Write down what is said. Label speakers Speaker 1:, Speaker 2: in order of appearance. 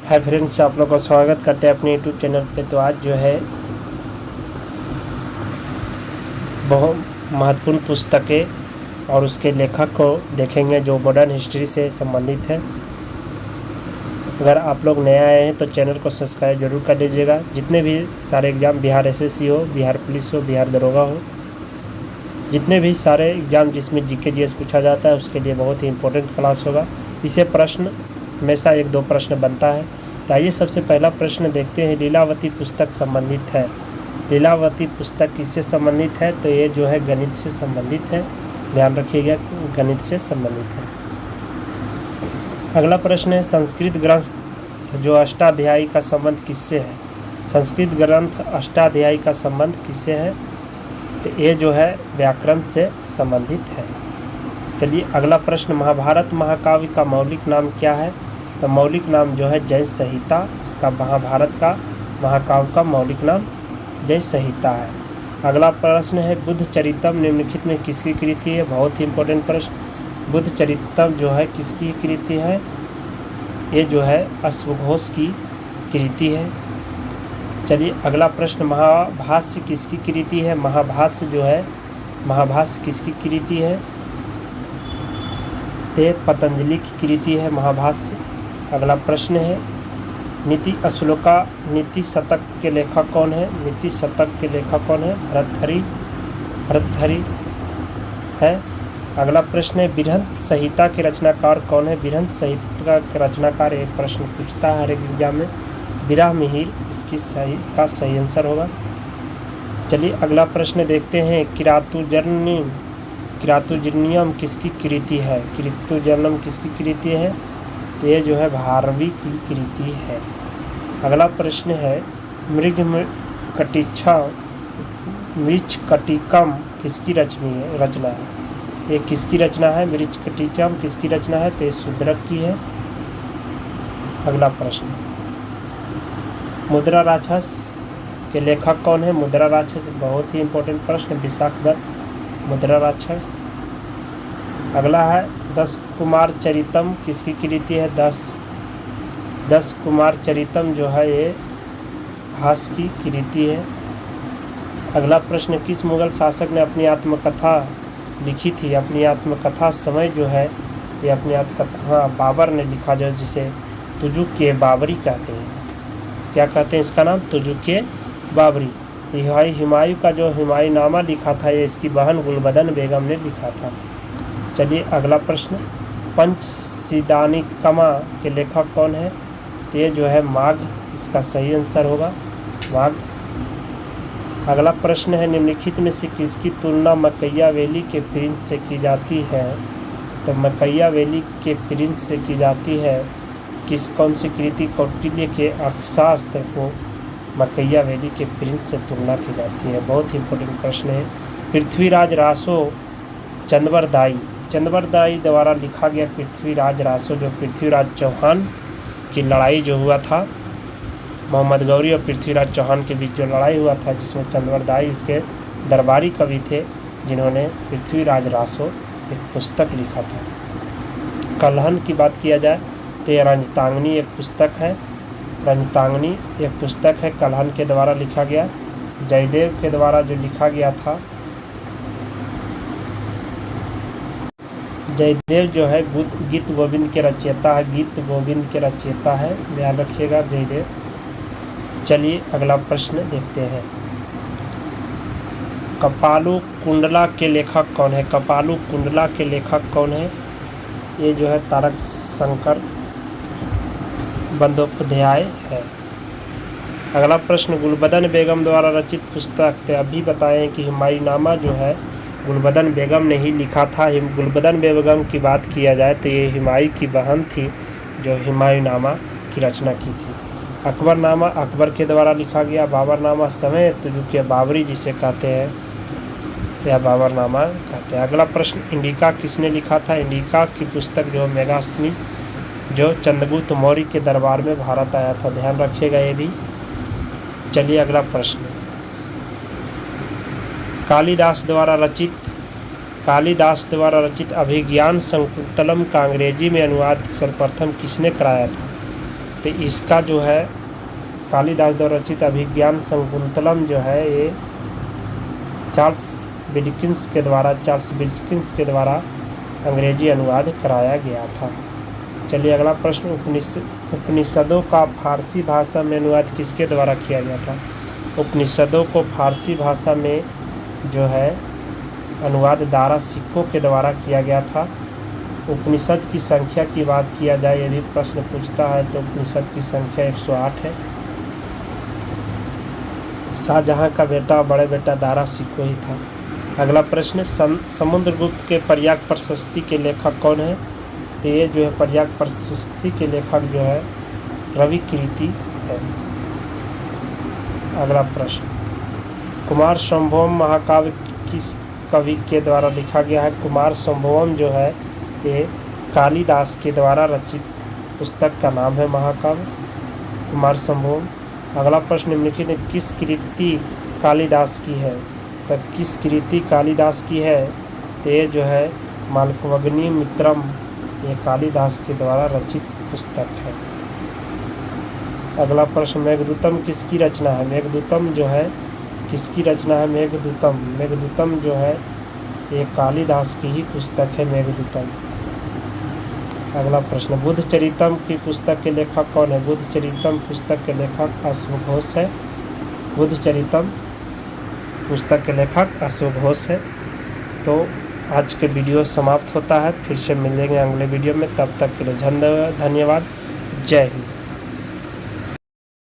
Speaker 1: Hi friends, आप लोग का स्वागत करते हैं अपने यूट्यूब चैनल पे। तो आज जो है बहुत महत्वपूर्ण पुस्तकें और उसके लेखक को देखेंगे जो मॉडर्न हिस्ट्री से संबंधित है। अगर आप लोग नए आए हैं तो चैनल को सब्सक्राइब जरूर कर लीजिएगा। जितने भी सारे एग्ज़ाम, बिहार एसएससी हो, बिहार पुलिस हो, बिहार दरोगा हो, जितने भी सारे एग्ज़ाम जिसमें जीके जीएस पूछा जाता है उसके लिए बहुत ही इम्पोर्टेंट क्लास होगा। इसे प्रश्न हमेशा 1-2 प्रश्न बनता है। तो आइए सबसे पहला प्रश्न देखते हैं। लीलावती पुस्तक संबंधित है। लीलावती पुस्तक किससे संबंधित है? तो ये जो है गणित से संबंधित है। ध्यान रखिएगा, गणित से संबंधित है। अगला प्रश्न है, संस्कृत ग्रंथ जो अष्टाध्यायी का संबंध किससे है? संस्कृत ग्रंथ अष्टाध्यायी का संबंध किससे है? तो ये जो है व्याकरण से संबंधित है। चलिए अगला प्रश्न, महाभारत महाकाव्य का मौलिक नाम क्या है? तो मौलिक नाम जो है जय संहिता। इसका महाभारत का महाकाव्य का मौलिक नाम जय संहिता है। अगला प्रश्न है, बुद्ध चरितम निम्नलिखित में किसकी कृति है? बहुत ही इंपॉर्टेंट प्रश्न। बुद्ध चरितम जो है किसकी कृति है? ये जो है अश्वघोष की कृति है। चलिए अगला प्रश्न, महाभाष्य किसकी कृति है? महाभाष्य जो है, महाभाष्य किसकी कृति है? ते पतंजलि की कृति है महाभाष्य। अगला प्रश्न है, नीति अश्लोका नीति शतक के लेखक कौन है? नीति शतक के लेखक कौन है? भर्तृहरि है। अगला प्रश्न है, बृहद संहिता के रचनाकार कौन है? बृहद संहिता के रचनाकार एक प्रश्न पूछता है हर एक एग्जाम में। वराहमिहिर इसका सही आंसर होगा। चलिए अगला प्रश्न देखते हैं, किरातुजर्नियम किसकी कृति है? किरातुजर्नियम किसकी कृति है? तो ये जो है भारवी की कृति है। अगला प्रश्न है, मृच्छकटिकम किसकी रचना है? ये किसकी रचना है? मृच्छकटिकम किसकी रचना है? तो ये शूद्रक की है। अगला प्रश्न, मुद्रा राक्षस के लेखक कौन है? मुद्रा राक्षस बहुत ही इंपॉर्टेंट प्रश्न, विशाखदत्त मुद्रा राक्षस। अगला है, 10 कुमार चरितम किसकी कृति है? 10 कुमार चरितम जो है ये भास की कृति है। अगला प्रश्न, किस मुगल शासक ने अपनी आत्मकथा लिखी थी? अपनी आत्मकथा समय जो है ये अपनी आत्मकथा बाबर ने लिखा, जो जिसे तुजुक-ए बाबरी कहते हैं। क्या कहते हैं इसका नाम? तुजुक-ए बाबरी। हुमायूं का जो हुमायूंनामा लिखा था ये इसकी बहन गुलबदन बेगम ने लिखा था। चलिए अगला प्रश्न, पंचसिदानिकमा के लेखक कौन है? तो ये जो है माघ, इसका सही आंसर होगा माघ। अगला प्रश्न है, निम्नलिखित में से किसकी तुलना मकैयावेली के प्रिंस से की जाती है? तो मकैयावेली के प्रिंस से की जाती है कौन सी कृति? कौटिल्य के अर्थशास्त्र को मकैयावेली के प्रिंस से तुलना की जाती है। बहुत ही इंपॉर्टेंट प्रश्न है। पृथ्वीराज रासो चंद्रवरदाई द्वारा लिखा गया पृथ्वीराज रासो, जो पृथ्वीराज चौहान की लड़ाई जो हुआ था, मोहम्मद गौरी और पृथ्वीराज चौहान के बीच जो लड़ाई हुआ था, जिसमें चंद्रवरदाई इसके दरबारी कवि थे जिन्होंने पृथ्वीराज रासो एक पुस्तक लिखा था। कलहन की बात किया जाए तो ये रंजतांगनी एक पुस्तक है। रंजतांगनी एक पुस्तक है, कलहन के द्वारा लिखा गया। जयदेव के द्वारा जो लिखा गया था, जयदेव जो है गीत गोविंद के रचयिता है, गीत गोविंद के रचयिता है, ध्यान रखिएगा जयदेव। चलिए अगला प्रश्न देखते हैं, कपालू कुंडला के लेखक कौन है? कपालू कुंडला के लेखक कौन है? ये जो है तारक शंकर बंदोपाध्याय है। अगला प्रश्न, गुलबदन बेगम द्वारा रचित पुस्तक, तो अभी बताएं कि हुमायूंनामा जो है गुलबदन बेगम ने ही लिखा था। गुलबदन बेगम की बात किया जाए तो ये हुमायूं की बहन थी जो हुमायूंनामा की रचना की थी। अकबरनामा अकबर के द्वारा लिखा गया। बाबरनामा समय तुजुक-ए बाबरी जिसे कहते हैं या बाबरनामा कहते हैं। अगला प्रश्न, इंडिका किसने लिखा था? इंडिका की पुस्तक जो मेगास्थनी जो चंद्रगुप्त मौर्य के दरबार में भारत आया था, ध्यान रखिएगा ये भी। चलिए अगला प्रश्न, कालिदास द्वारा रचित अभिज्ञान शकुंतलम का अंग्रेजी में अनुवाद सर्वप्रथम किसने कराया था? तो इसका जो है कालिदास द्वारा रचित अभिज्ञान शकुंतलम जो है ये चार्ल्स विल्किंस के द्वारा अंग्रेजी अनुवाद कराया गया था। चलिए अगला प्रश्न, उपनिषदों का फारसी भाषा में अनुवाद किसके द्वारा किया गया था? उपनिषदों को फारसी भाषा में जो है अनुवाद दारा सिक्को के द्वारा किया गया था। उपनिषद की संख्या की बात किया जाए, यदि प्रश्न पूछता है तो उपनिषद की संख्या 108 है। शाहजहां का बेटा बड़े बेटा दारा सिक्को ही था। अगला प्रश्न, समुद्रगुप्त के पर्याय प्रशस्ति के लेखक कौन है? तो ये जो है पर्याय प्रशस्ति के लेखक जो है रवि कीर्ति है। अगला प्रश्न, कुमार संभवम महाकाव्य किस कवि के द्वारा लिखा गया है? कुमार संभवम जो है ये कालिदास के द्वारा रचित पुस्तक का नाम है महाकाव्य कुमार संभवम। अगला प्रश्न निम्नलिखित में किस कृति कालिदास की है? तो किस कृति कालिदास की है? तो ये जो है मालवग्नि मित्रम, ये कालिदास के द्वारा रचित पुस्तक है। अगला प्रश्न, मेघदूतम किसकी रचना है? मेघदूतम जो है किसकी रचना है? मेघदूतम जो है ये कालिदास की ही पुस्तक है मेघदूतम। अगला प्रश्न, बुद्धचरितम की पुस्तक के लेखक कौन है? बुद्धचरितम पुस्तक के लेखक अश्वघोष है। बुद्धचरितम पुस्तक के लेखक अश्वघोष है। तो आज के वीडियो समाप्त होता है, फिर से मिलेंगे अगले वीडियो में, तब तक के लिए धन्यवाद। जय हिंद।